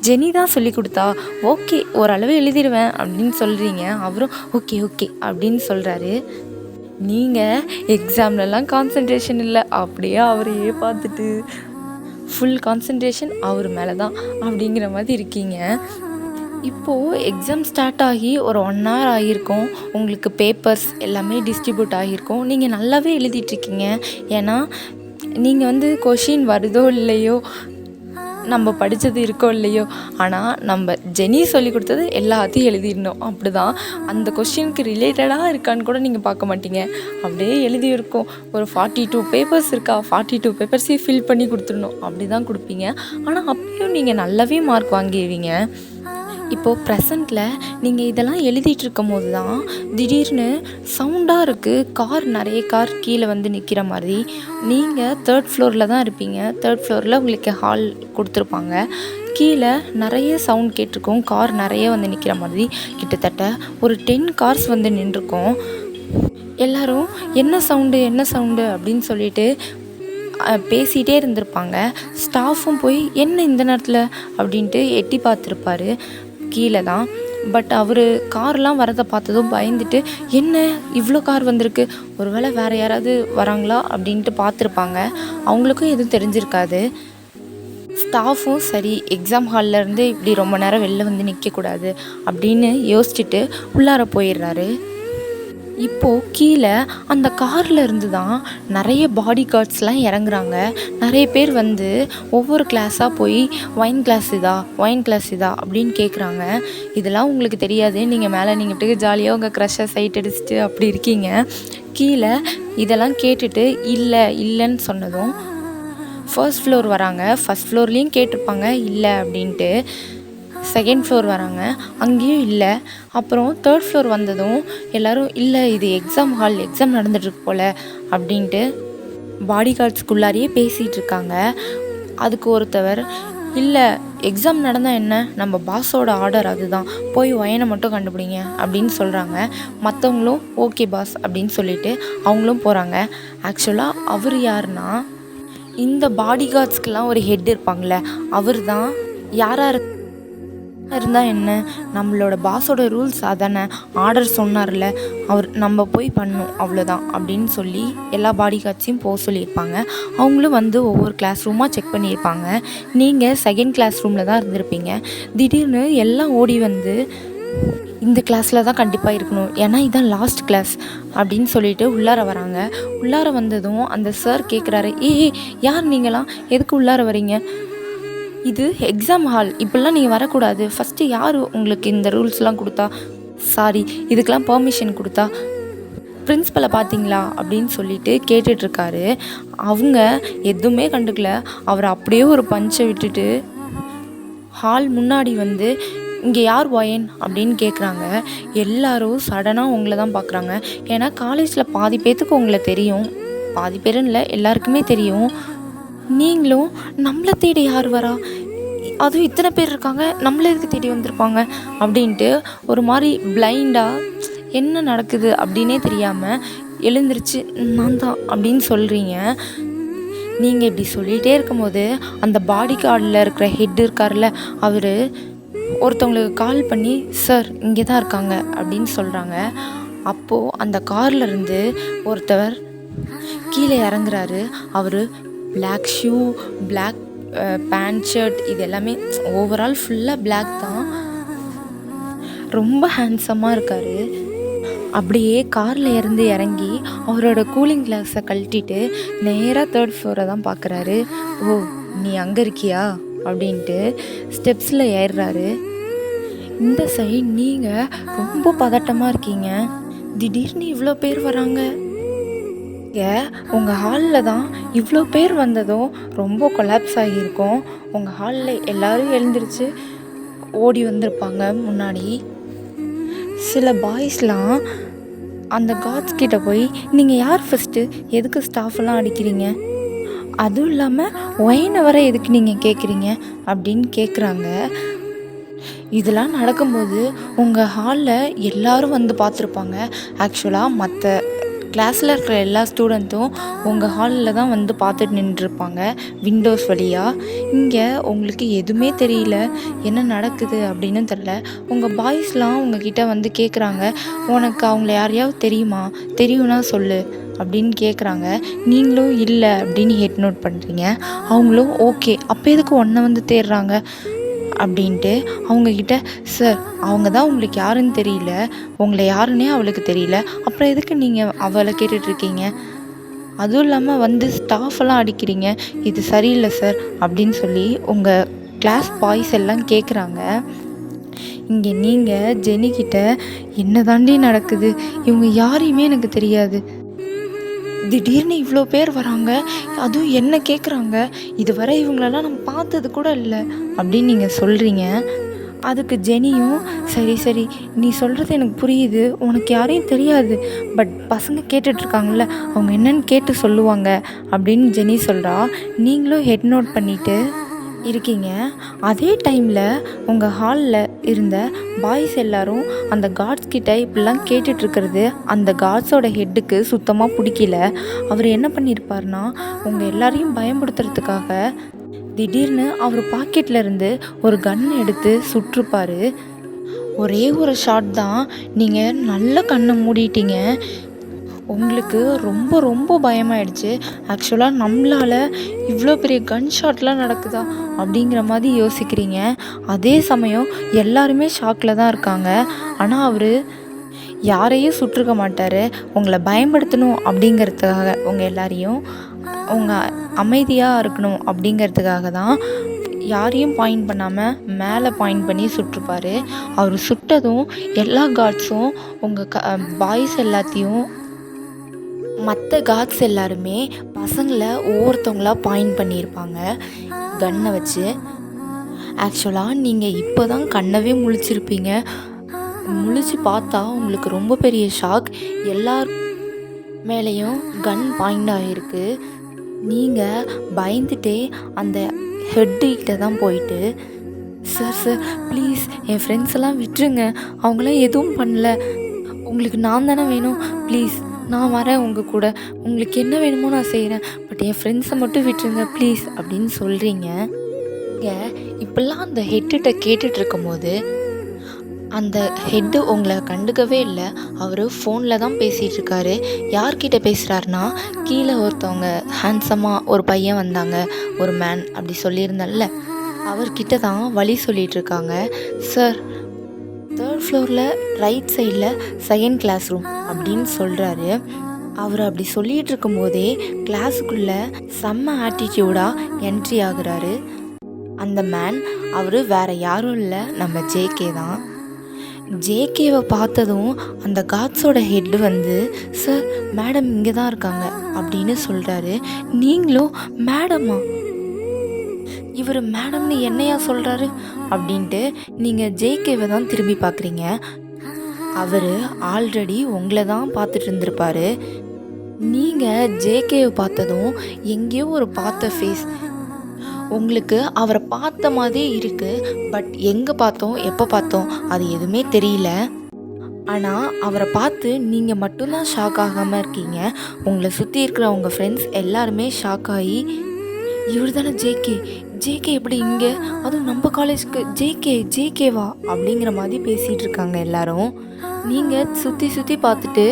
ஜெனி தான் சொல்லி கொடுத்தா, ஓகே ஓரளவு எழுதிடுவேன் அப்படின்னு சொல்கிறீங்க. அவரும் ஓகே அப்படின்னு சொல்கிறாரு. நீங்கள் எக்ஸாம்லலாம் கான்சன்ட்ரேஷன் இல்லை, அப்படியே அவரையே பார்த்துட்டு ஃபுல் கான்சன்ட்ரேஷன் அவர் மேலே தான் அப்படிங்கிற மாதிரி இருக்கீங்க. இப்போது எக்ஸாம் ஸ்டார்ட் ஆகி ஒரு 1 hour ஆகியிருக்கும். உங்களுக்கு பேப்பர்ஸ் எல்லாமே டிஸ்ட்ரிபியூட் ஆகியிருக்கும். நீங்கள் நல்லாவே எழுதிட்டுருக்கீங்க. ஏன்னா நீங்கள் வந்து கொஷின் வருதோ இல்லையோ, நம்ம படித்தது இருக்கோ இல்லையோ, ஆனால் நம்ம ஜெனி சொல்லி கொடுத்தது எல்லாத்தையும் எழுதிடணும். அப்படி தான் அந்த கொஷினுக்கு ரிலேட்டடாக இருக்கான்னு கூட நீங்கள் பார்க்க மாட்டீங்க. அப்படியே எழுதியிருக்கோம். ஒரு 42 பேப்பர்ஸ் இருக்கா, 42 பேப்பர்ஸையும் ஃபில் பண்ணி கொடுத்துடணும் அப்படி தான் கொடுப்பீங்க. ஆனால் அப்பயும் நீங்கள் நல்லாவே மார்க் வாங்கிடுவீங்க. இப்போது ப்ரெசண்ட்டில் நீங்கள் இதெல்லாம் எழுதிட்டு இருக்கும் போது தான் திடீர்னு சவுண்டாக இருக்குது. நிறைய கார் கீழே வந்து நிற்கிற மாதிரி. நீங்கள் 3rd ஃப்ளோரில் தான் இருப்பீங்க. 3rd ஃப்ளோரில் உங்களுக்கு ஹால் கொடுத்துருப்பாங்க. கீழே நிறைய சவுண்ட் கேட்டிருக்கோம். கார் நிறைய வந்து நிற்கிற மாதிரி. கிட்டத்தட்ட ஒரு 10 கார்ஸ் வந்து நின்றுருக்கோம். எல்லோரும் என்ன சவுண்டு அப்படின்னு சொல்லிட்டு பேசிகிட்டே இருந்திருப்பாங்க. ஸ்டாஃபும் போய் என்ன இந்த நேரத்தில் அப்படின்ட்டு எட்டி பார்த்துருப்பாரு. கீழே தான். பட் அவர் கார்லாம் வரதை பார்த்ததும் பயந்துட்டு, என்ன இவ்வளோ கார் வந்திருக்கு, ஒருவேளை வேறு யாராவது வராங்களா அப்படின்ட்டு பார்த்துருப்பாங்க. அவங்களுக்கும் எதுவும் தெரிஞ்சிருக்காது. ஸ்டாஃபும் சரி, எக்ஸாம் ஹால்லேருந்து இப்படி ரொம்ப நேரம் வெளில வந்து நிற்கக்கூடாது அப்படின்னு யோசிச்சுட்டு உள்ளார போயிடுறாரு. இப்போது கீழே அந்த காரில் இருந்து தான் நிறைய பாடி கார்ட்ஸ்லாம் இறங்குறாங்க. நிறைய பேர் வந்து ஒவ்வொரு கிளாஸாக போய் ஒயின் கிளாஸ் இதா அப்படின்னு கேட்குறாங்க. இதெல்லாம் உங்களுக்கு தெரியாது. நீங்கள் மேலே நீங்கள் ஜாலியாக உங்கள் க்ரஷ்ஷை சைட் அடிச்சுட்டு அப்படி இருக்கீங்க. கீழே இதெல்லாம் கேட்டுட்டு இல்லைன்னு சொன்னதும் 1st ஃப்ளோர் வராங்க. 1st ஃப்ளோர்லேயும் கேட்டிருப்பாங்க இல்லை அப்படின்ட்டு. 2nd ஃப்ளோர் வராங்க, அங்கேயும் இல்லை. அப்புறம் 3rd ஃப்ளோர் வந்ததும் எல்லோரும் இல்லை, இது எக்ஸாம் நடந்துகிட்ருக்கு போல் அப்படின்ட்டு பாடி கார்ட்ஸ்குள்ளாரையே பேசிகிட்டு இருக்காங்க. அதுக்கு ஒருத்தவர், இல்லை எக்ஸாம் நடந்தால் என்ன, நம்ம பாஸோட ஆர்டர் அதுதான், போய் ஒயனை மட்டும் கண்டுபிடிங்க அப்படின்னு சொல்கிறாங்க. மற்றவங்களும் ஓகே பாஸ் அப்படின்னு சொல்லிட்டு அவங்களும் போகிறாங்க. ஆக்சுவலாக அவர் யாருன்னா, இந்த பாடி கார்ட்ஸ்க்கெலாம் ஒரு ஹெட் இருப்பாங்களே, அவர் தான். யாராக இருந்தால் என்ன, நம்மளோட பாஸோட ரூல்ஸ் அதானே, ஆர்டர் சொன்னார்ல அவர், நம்ம போய் பண்ணணும் அவ்வளோதான் அப்படின்னு சொல்லி எல்லா பாடி கார்ட்ஸையும் போக சொல்லியிருப்பாங்க. அவங்களும் வந்து ஒவ்வொரு கிளாஸ் ரூமாக செக் பண்ணியிருப்பாங்க. நீங்கள் 2nd கிளாஸ் ரூமில் தான் இருந்திருப்பீங்க. திடீர்னு எல்லாம் ஓடி வந்து இந்த கிளாஸில் தான் கண்டிப்பாக இருக்கணும், ஏன்னா இதான் லாஸ்ட் கிளாஸ் அப்படின்னு சொல்லிட்டு உள்ளார வராங்க. உள்ளார வந்ததும் அந்த சார் கேட்குறாரு, யார் நீங்களாம், எதுக்கு உள்ளார வரீங்க, இது எக்ஸாம் ஹால், இப்படிலாம் நீங்கள் வரக்கூடாது. ஃபஸ்ட்டு யார் உங்களுக்கு இந்த ரூல்ஸ்லாம் கொடுத்தா, சாரி இதுக்கெலாம் பெர்மிஷன் கொடுத்தா, பிரின்ஸிபலை பார்த்தீங்களா அப்படின்னு சொல்லிட்டு கேட்டுட்ருக்காரு. அவங்க எதுவுமே கண்டுக்கல. அவர் அப்படியே ஒரு பஞ்சை விட்டுட்டு ஹால் முன்னாடி வந்து, இங்கே யார் ஒயன் அப்படின்னு கேட்குறாங்க. எல்லோரும் சடனாக உங்களை தான் பார்க்குறாங்க. ஏன்னா காலேஜில் பாதி பேர்த்துக்கு உங்களை தெரியும், பாதி பேருன்னு இல்லை எல்லாருக்குமே தெரியும். நீங்களும் நம்மளை தேடி யார் வரா, அதுவும் இத்தனை பேர் இருக்காங்க, நம்மளை எதுக்கு தேடி வந்திருப்பாங்க அப்படின்ட்டு ஒரு மாதிரி பிளைண்டாக என்ன நடக்குது அப்படின்னே தெரியாமல் எழுந்திரிச்சு நான் தான் அப்படின்னு சொல்கிறீங்க. நீங்கள் இப்படி சொல்லிகிட்டே இருக்கும்போது அந்த பாடி கார்டில் இருக்கிற ஹெட் இருக்கார்ல, அவர் ஒருத்தவங்களுக்கு கால் பண்ணி சார் இங்கே தான் இருக்காங்க அப்படின்னு சொல்கிறாங்க. அப்போது அந்த கார்லேருந்து ஒருத்தவர் கீழே இறங்குறாரு. அவர் black shoe, black pant shirt, இது எல்லாமே ஓவரால் ஃபுல்லாக பிளாக் தான். ரொம்ப ஹேண்ட்ஸமாக இருக்கார். அப்படியே காரில் இருந்து இறங்கி அவரோட கூலிங் கிளாஸை கழட்டிட்டு நேராக 3rd ஃப்ளோரை தான் பார்க்குறாரு. ஓ நீ அங்கே இருக்கியா அப்படின்ட்டு ஸ்டெப்ஸில் ஏறுறாரு. இந்த சைடு நீங்கள் ரொம்ப பதட்டமாக இருக்கீங்க. திடீர்னு இவ்வளோ பேர் வராங்க. உங்கள் ஹாலில் தான் இவ்வளோ பேர் வந்ததும் ரொம்ப கொலாப்ஸ் ஆகியிருக்கும். உங்கள் ஹாலில் எல்லோரும் எழுந்திரிச்சு ஓடி வந்திருப்பாங்க. முன்னாடி சில பாய்ஸ்லாம் அந்த கார்ட்ஸ் கிட்ட போய், நீங்கள் யார் ஃபஸ்ட்டு, எதுக்கு ஸ்டாஃபெல்லாம் அடிக்கிறீங்க, அதுவும் இல்லாமல் ஒயினை வர எதுக்கு நீங்கள் கேட்குறீங்க அப்படின்னு கேட்குறாங்க. இதெல்லாம் நடக்கும்போது உங்கள் ஹாலில் எல்லோரும் வந்து பார்த்துருப்பாங்க. ஆக்சுவலாக மற்ற கிளாஸில் இருக்கிற எல்லா ஸ்டூடெண்ட்டும் உங்கள் ஹாலில் தான் வந்து பார்த்துட்டு நின்றுருப்பாங்க விண்டோஸ் வழியாக. இங்கே உங்களுக்கு எதுவுமே தெரியல, என்ன நடக்குது அப்படின்னு தெரில. உங்கள் பாய்ஸ்லாம் உங்ககிட்ட வந்து கேட்குறாங்க, உனக்கு அவங்கள யாரையாவது தெரியும்னா சொல்லு அப்படின்னு கேட்குறாங்க. நீங்களும் இல்லை அப்படின்னு ஹெட் நோட் பண்ணுறீங்க. அவங்களும் ஓகே, அப்போ எதுக்கு ஒன்றை வந்து தேடுறாங்க அப்படின்ட்டு அவங்கக்கிட்ட, சார் அவங்க தான் உங்களுக்கு யாருன்னு தெரியல, உங்களை யாருன்னே அவளுக்கு தெரியல, அப்புறம் எதுக்கு நீங்கள் அவளை கேட்டுட்ருக்கீங்க, அதுவும் இல்லாமல் வந்து ஸ்டாஃபெல்லாம் அடிக்கிறீங்க, இது சரியில்லை சார் அப்படின்னு சொல்லி உங்கள் கிளாஸ் பாய்ஸ் எல்லாம் கேட்குறாங்க. இங்கே நீங்கள் ஜெனிக்கிட்ட என்ன தாண்டி நடக்குது, இவங்க யாரையுமே எனக்கு தெரியாது, திடீர்னு இவ்வளோ பேர் வராங்க, அதுவும் என்ன கேட்குறாங்க, இதுவரை இவங்களெல்லாம் நம்ம பார்த்தது கூட இல்லை அப்படின்னு நீங்கள் சொல்கிறீங்க. அதுக்கு ஜெனியும், சரி சரி நீ சொல்கிறது எனக்கு புரியுது, உனக்கு யாரையும் தெரியாது, பட் பசங்க கேட்டுட்ருக்காங்கல்ல, அவங்க என்னன்னு கேட்டு சொல்லுவாங்க அப்படின்னு ஜெனி சொல்கிறா. நீங்களும் ஹெட் நோட் பண்ணிவிட்டு இருக்கீங்க. அதே டைமில் உங்கள் ஹாலில் இருந்த பாய்ஸ் எல்லாரும் அந்த காட்ஸ் கிட்ட இப்படிலாம் கேட்டுட்ருக்கிறது அந்த காட்ஸோட ஹெட்டுக்கு சுத்தமாக பிடிக்கல. அவர் என்ன பண்ணியிருப்பார்னா, உங்கள் எல்லாரையும் பயன்படுத்துறதுக்காக திடீர்னு அவர் பாக்கெட்டில் இருந்து ஒரு கன் எடுத்து சுட்டிருப்பார். ஒரே ஒரு ஷாட் தான், நீங்கள் நல்ல கண்ணை மூடிட்டீங்க. உங்களுக்கு ரொம்ப ரொம்ப பயமாயிடுச்சு. ஆக்சுவலாக நம்மளால் இவ்வளோ பெரிய கன் ஷாட்லாம் நடக்குதா அப்படிங்கிற மாதிரி யோசிக்கிறீங்க. அதே சமயம் எல்லாருமே ஷாக்கில் தான் இருக்காங்க. ஆனால் அவர் யாரையும் சுட்டிருக்க மாட்டார். உங்களை பயன்படுத்தணும் அப்படிங்கிறதுக்காக, உங்கள் எல்லாரையும் உங்கள் அமைதியாக இருக்கணும் அப்படிங்கிறதுக்காக தான் யாரையும் பாயிண்ட் பண்ணாமல் மேலே பாயிண்ட் பண்ணி சுட்டிருப்பார். அவர் சுட்டதும் எல்லா காட்ஸும் உங்கள் பாய்ஸ் எல்லாத்தையும் மற்ற காட்ஸ் எல்லாருமே பசங்களை ஒவ்வொருத்தவங்களா பாயிண்ட் பண்ணியிருப்பாங்க கன்னை வச்சு. ஆக்சுவலாக நீங்கள் இப்போ தான் கண்ணவே முழிச்சிருப்பீங்க. முழிச்சு பார்த்தா உங்களுக்கு ரொம்ப பெரிய ஷாக். எல்லார் மேலேயும் கன் பாயிண்ட் ஆகிருக்கு. நீங்கள் பயந்துட்டே அந்த ஹெட்டுக்கிட்ட தான் போயிட்டு, sir sir please N friends எல்லாம் விட்டுருங்க, அவங்களாம் எதுவும் பண்ணல, உங்களுக்கு நான் தானே வேணும், ப்ளீஸ் நான் வரேன் உங்கள் கூட, உங்களுக்கு என்ன வேணுமோ நான் செய்கிறேன், பட் என் ஃப்ரெண்ட்ஸை மட்டும் விட்டுருங்க ப்ளீஸ் அப்படின்னு சொல்கிறீங்க. இப்பெல்லாம் அந்த ஹெட்டுகிட்ட கேட்டுட்ருக்கும் போது அந்த ஹெட்டு உங்களை கண்டுக்கவே இல்லை. அவர் ஃபோனில் தான் பேசிகிட்ருக்காரு. யார்கிட்ட பேசுகிறாருனா, கீழே ஒருத்தவங்க ஹேண்ட்ஸமாக ஒரு பையன் வந்தாங்க, ஒரு மேன் அப்படி சொல்லியிருந்தல்ல, அவர்கிட்ட தான் வழி சொல்லிகிட்ருக்காங்க. சார் 3rd ஃப்ளோரில் ரைட் சைடில் செகண்ட் கிளாஸ் ரூம் அப்படின்னு சொல்கிறாரு. அவர் அப்படி சொல்லிகிட்டு இருக்கும்போதே கிளாஸுக்குள்ளே செம்ம ஆட்டிடியூடாக என்ட்ரி ஆகுறாரு அந்த மேன். அவர் வேறு யாரும் இல்லை, நம்ம ஜேகே தான். ஜேகேவை பார்த்ததும் அந்த காட்ஸோட ஹெட்டு வந்து, சார் மேடம் இங்கே தான் இருக்காங்க அப்படின்னு சொல்கிறாரு. நீங்களும் மேடமா, இவர் மேடம்னு என்னையா சொல்கிறாரு அப்படின்ட்டு நீங்கள் ஜேகேவை தான் திரும்பி பார்க்குறீங்க. அவர் ஆல்ரெடி உங்களை தான் பார்த்துட்டு இருந்திருப்பார். நீங்கள் ஜேகேவை பார்த்ததும் எங்கேயோ ஒரு பார்த்த ஃபேஸ் உங்களுக்கு அவரை பார்த்த மாதிரியே இருக்குது. பட் எங்கே பார்த்தோம், எப்போ பார்த்தோம் அது எதுவுமே தெரியல. ஆனால் அவரை பார்த்து நீங்கள் மட்டும்தான் ஷாக் ஆகாமல் இருக்கீங்க. உங்களை சுற்றி இருக்கிற உங்கள் ஃப்ரெண்ட்ஸ் எல்லாருமே ஷாக் ஆகி, இவர் தானே ஜேகே, ஜேகே எப்படி இங்கே, அதுவும் நம்ம காலேஜுக்கு ஜேகேவா அப்படிங்கிற மாதிரி பேசிகிட்டு இருக்காங்க எல்லாரும். நீங்கள் சுற்றி சுற்றி பார்த்துட்டு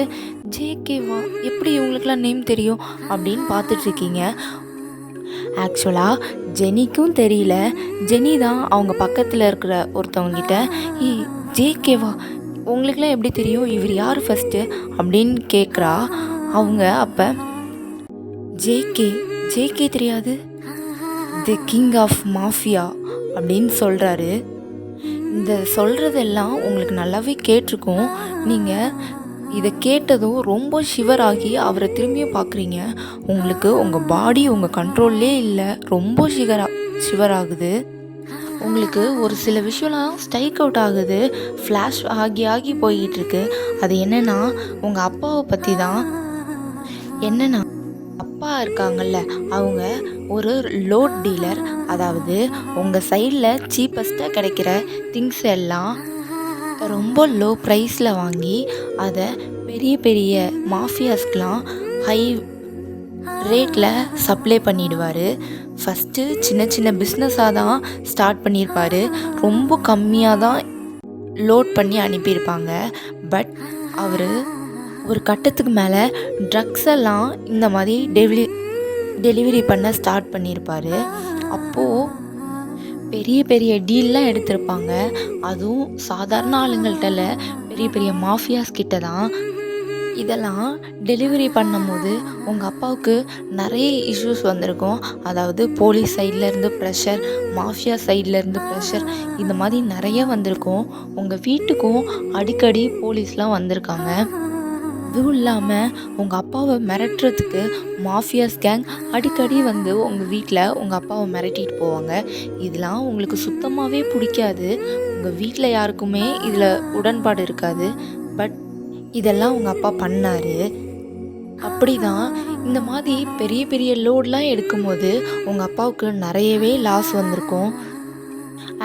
ஜேகேவா எப்படி இவங்களுக்கெல்லாம் நேம் தெரியும் அப்படின்னு பார்த்துட்ருக்கீங்க. ஆக்சுவலாக ஜெனிக்கும் தெரியல. ஜெனி தான் அவங்க பக்கத்தில் இருக்கிற ஒருத்தவங்கிட்ட, ஜேகேவா உங்களுக்கெல்லாம் எப்படி தெரியும், இவர் யார் ஃபஸ்ட்டு அப்படின்னு கேட்குறா. அவங்க அப்போ ஜேகே தெரியாது, தி கிங் ஆஃப் மாஃபியா அப்படின்னு சொல்கிறாரு. இந்த சொல்கிறதெல்லாம் உங்களுக்கு நல்லாவே கேட்டிருக்கும். நீங்கள் இதை கேட்டதும் ரொம்ப ஷிவர் ஆகி அவரை திரும்பியும் பார்க்குறீங்க. உங்களுக்கு உங்கள் பாடி உங்கள் கண்ட்ரோல்லே இல்லை, ரொம்ப ஷிவர் ஆகுது. உங்களுக்கு ஒரு சில விஷயம்லாம் ஸ்ட்ரைக் அவுட் ஆகுது, ஃப்ளாஷ் ஆகி போய்கிட்டுருக்கு. அது என்னென்னா, உங்கள் அப்பாவை பற்றி தான். என்னென்னா, அப்பா இருக்காங்கல்ல, அவங்க ஒரு லோட் டீலர். அதாவது உங்கள் சைடில் சீப்பஸ்ட்டாக கிடைக்கிற திங்ஸ் எல்லாம் ரொம்ப லோ ப்ரைஸில் வாங்கி அதை பெரிய பெரிய மாஃபியாஸ்க்கெலாம் ஹை ரேட்டில் சப்ளை பண்ணிடுவார். ஃபஸ்ட்டு சின்ன சின்ன பிஸ்னஸாக தான் ஸ்டார்ட் பண்ணியிருப்பார். ரொம்ப கம்மியாக தான் லோட் பண்ணி அனுப்பியிருப்பாங்க. பட் அவர் ஒரு கட்டத்துக்கு மேலே ட்ரக்ஸ் எல்லாம் இந்த மாதிரி டெலிவரி பண்ண ஸ்டார்ட் பண்ணியிருப்பார். அப்போது பெரிய பெரிய டீல்லாம் எடுத்திருப்பாங்க. அதுவும் சாதாரண ஆளுங்கள்கிட்ட பெரிய பெரிய மாஃபியாஸ் கிட்ட தான். இதெல்லாம் டெலிவரி பண்ணும்போது உங்கள் அப்பாவுக்கு நிறைய இஷ்யூஸ் வந்திருக்கும். அதாவது போலீஸ் சைட்லேருந்து ப்ரெஷர், மாஃபியா சைட்லேருந்து ப்ரெஷர், இந்த மாதிரி நிறைய வந்திருக்கும். உங்கள் வீட்டுக்கும் அடிக்கடி போலீஸ்லாம் வந்திருக்காங்க. அதுவும் இல்லாமல் உங்கள் அப்பாவை மிரட்டுறதுக்கு மாஃபியாஸ் கேங் அடிக்கடி வந்து உங்கள் வீட்டில் உங்கள் அப்பாவை மிரட்டிட்டு போவாங்க. இதெல்லாம் உங்களுக்கு சுத்தமாகவே பிடிக்காது. உங்கள் வீட்டில் யாருக்குமே இதில் உடன்பாடு இருக்காது. பட் இதெல்லாம் உங்கள் அப்பா பண்ணார். அப்படிதான் இந்த மாதிரி பெரிய பெரிய லோட்லாம் எடுக்கும்போது உங்கள் அப்பாவுக்கு நிறையவே லாஸ் வந்திருக்கும்.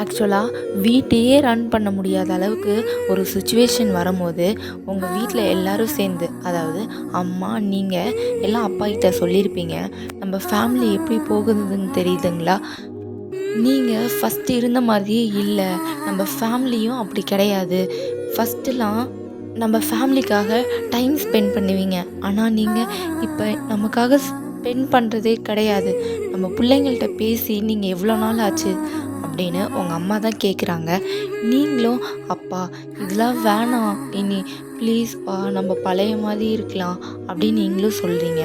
ஆக்சுவலாக வீட்டையே ரன் பண்ண முடியாத அளவுக்கு ஒரு சுச்சுவேஷன் வரும்போது உங்கள் வீட்டில் எல்லோரும் சேர்ந்து, அதாவது அம்மா நீங்கள் எல்லாம் அப்பா கிட்ட சொல்லியிருப்பீங்க, நம்ம ஃபேமிலி எப்படி போகுதுன்னு தெரியுதுங்களா, நீங்கள் ஃபஸ்ட்டு இருந்த மாதிரியே இல்லை, நம்ம ஃபேமிலியும் அப்படி கிடையாது, ஃபஸ்ட்டுலாம் நம்ம ஃபேமிலிக்காக டைம் ஸ்பெண்ட் பண்ணுவீங்க, ஆனால் நீங்கள் இப்போ நமக்காக ஸ்பெண்ட் பண்ணுறதே கிடையாது, நம்ம பிள்ளைங்கள்ட்ட பேசி நீங்கள் எவ்வளோ நாள் ஆச்சு அப்படின்னு உங்கள் அம்மா தான் கேட்குறாங்க. நீங்களும் அப்பா இதெல்லாம் வேணாம், இனி ப்ளீஸ்ப்பா நம்ம பழைய மாதிரி இருக்கலாம் அப்படின்னு நீங்களும் சொல்கிறீங்க.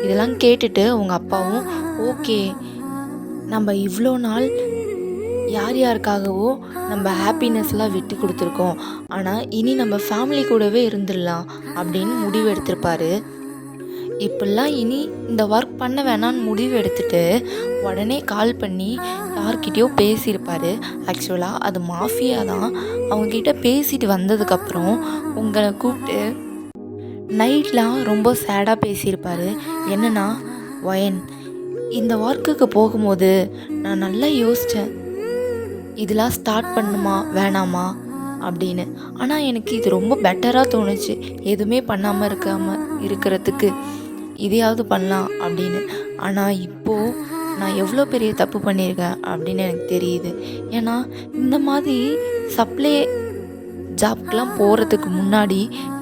இதெல்லாம் கேட்டுட்டு உங்கள் அப்பாவும் ஓகே, நம்ம இவ்வளோ நாள் யார் யாருக்காகவோ நம்ம ஹாப்பினஸ்லாம் விட்டு கொடுத்துருக்கோம், ஆனால் இனி நம்ம ஃபேமிலி கூடவே இருந்துடலாம் அப்படின்னு முடிவு எடுத்திருப்பாரு. இப்படிலாம் இனி இந்த ஒர்க் பண்ண வேணான்னு முடிவு எடுத்துட்டு உடனே கால் பண்ணி யார்கிட்டயோ பேசியிருப்பார். ஆக்சுவலாக அது மாஃபியா தான். அவங்கக்கிட்ட பேசிட்டு வந்ததுக்கப்புறம் உங்களை கூப்பிட்டு நைட்லாம் ரொம்ப சேடாக பேசியிருப்பார். என்னென்னா, ஒயன் இந்த ஒர்க்குக்கு போகும்போது நான் நல்லா யோசித்தேன், இதெல்லாம் ஸ்டார்ட் பண்ணுமா வேணாமா அப்படின்னு. ஆனால் எனக்கு இது ரொம்ப பெட்டராக தோணுச்சு, எதுவுமே பண்ணாமல் இருக்கிறதுக்கு இதையாவது பண்ணலாம் அப்படின்னு. ஆனால் இப்போது நான் எவ்வளோ பெரிய தப்பு பண்ணியிருக்கேன் அப்படின்னு எனக்கு தெரியுது. ஏன்னா இந்த மாதிரி சப்ளை ஜாப்க்கெலாம் போகிறதுக்கு முன்னாடி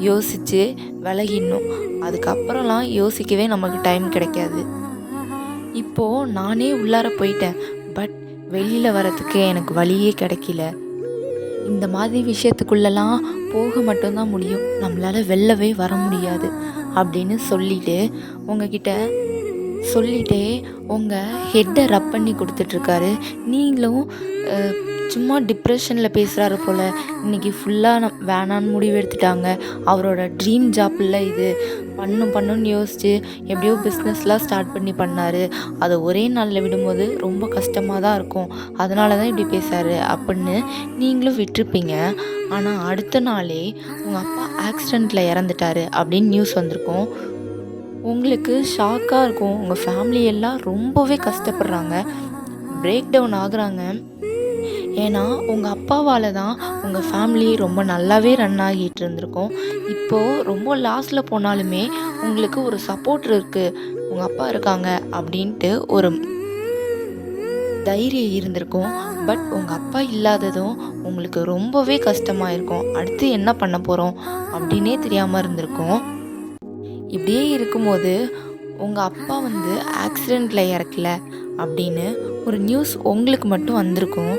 யோசித்து விலகிடணும், அதுக்கப்புறம்லாம் யோசிக்கவே நமக்கு டைம் கிடைக்காது. இப்போது நானே உள்ளார போயிட்டேன், பட் வெளியில் வரத்துக்கு எனக்கு வழியே கிடைக்கல. இந்த மாதிரி விஷயத்துக்குள்ளெல்லாம் போக மட்டும்தான் முடியும், நம்மளால் வெளிலவே வர முடியாது அப்படின்னு சொல்லிவிட்டு உங்ககிட்ட சொல்லிகிட்டே உங்கள் ஹெட்டை ரப் பண்ணி கொடுத்துட்ருக்காரு. நீங்களும் சும்மா டிப்ரெஷனில் பேசுகிறாரு போல். இன்றைக்கி ஃபுல்லாக வேணான்னு முடிவு எடுத்துட்டாங்க, அவரோட ட்ரீம் ஜாப்பில் இது பண்ணணும்னு யோசித்து எப்படியோ பிஸ்னஸ்லாம் ஸ்டார்ட் பண்ணி பண்ணார், அதை ஒரே நாளில் விடும்போது ரொம்ப கஷ்டமாக தான் இருக்கும், அதனால தான் இப்படி பேசுகிறாரு அப்படின்னு நீங்களும் விட்டுருப்பீங்க. ஆனால் அடுத்த நாளே உங்கள் அப்பா ஆக்சிடெண்ட்டில் இறந்துட்டாரு அப்படின்னு நியூஸ் வந்திருக்கும். உங்களுக்கு ஷாக்காக இருக்கும். உங்கள் ஃபேமிலி எல்லாம் ரொம்பவே கஷ்டப்படுறாங்க, பிரேக் டவுன் ஆகுறாங்க. ஏன்னா உங்கள் அப்பாவால் தான் உங்கள் ஃபேமிலி ரொம்ப நல்லாவே ரன் ஆகிட்டு இருந்திருக்கும். இப்போது ரொம்ப லாஸில் போனாலுமே உங்களுக்கு ஒரு சப்போர்ட் இருக்குது, உங்கள் அப்பா இருக்காங்க அப்படின்ட்டு ஒரு தைரியம் இருந்திருக்கும். பட் உங்கள் அப்பா இல்லாததும் உங்களுக்கு ரொம்பவே கஷ்டமாக இருக்கும், அடுத்து என்ன பண்ண போகிறோம் அப்படின்னே தெரியாமல் இருந்திருக்கும். இப்படியே இருக்கும்போது உங்கள் அப்பா வந்து ஆக்சிடெண்ட்டில் இறக்கல அப்படின்னு ஒரு நியூஸ் உங்களுக்கு மட்டும் வந்திருக்கும்.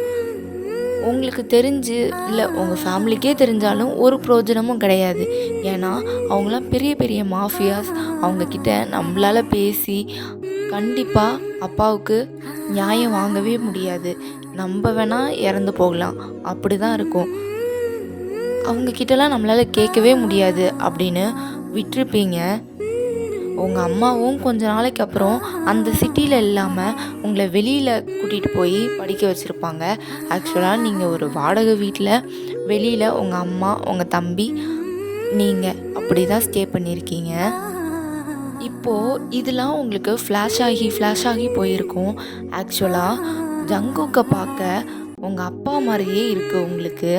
உங்களுக்கு தெரிஞ்சு இல்லை உங்கள் ஃபேமிலிக்கே தெரிஞ்சாலும் ஒரு பிரயோஜனமும் கிடையாது. ஏன்னா அவங்களாம் பெரிய பெரிய மாஃபியாஸ், அவங்கக்கிட்ட நம்மளால் பேசி கண்டிப்பாக அப்பாவுக்கு நியாயம் வாங்கவே முடியாது, நம்ம வேணால் இறந்து போகலாம், அப்படி தான் இருக்கும், அவங்கக்கிட்டலாம் நம்மளால் கேட்கவே முடியாது அப்படின்னு விட்டுருப்பீங்க. உங்கள் அம்மாவும் கொஞ்ச நாளைக்கு அப்புறம் அந்த சிட்டியில் இல்லாமல் உங்களை வெளியில் கூட்டிகிட்டு போய் படிக்க வச்சுருப்பாங்க. ஆக்சுவலாக நீங்கள் ஒரு வாடகை வீட்டில் வெளியில் உங்கள் அம்மா, உங்கள் தம்பி, நீங்கள் அப்படி தான் ஸ்டே பண்ணியிருக்கீங்க. இப்போது இதெல்லாம் உங்களுக்கு ஃப்ளாஷ் ஆகி போயிருக்கும். ஆக்சுவலாக ஜங்குக்கை பார்க்க உங்கள் அப்பா மாதிரியே இருக்குது உங்களுக்கு.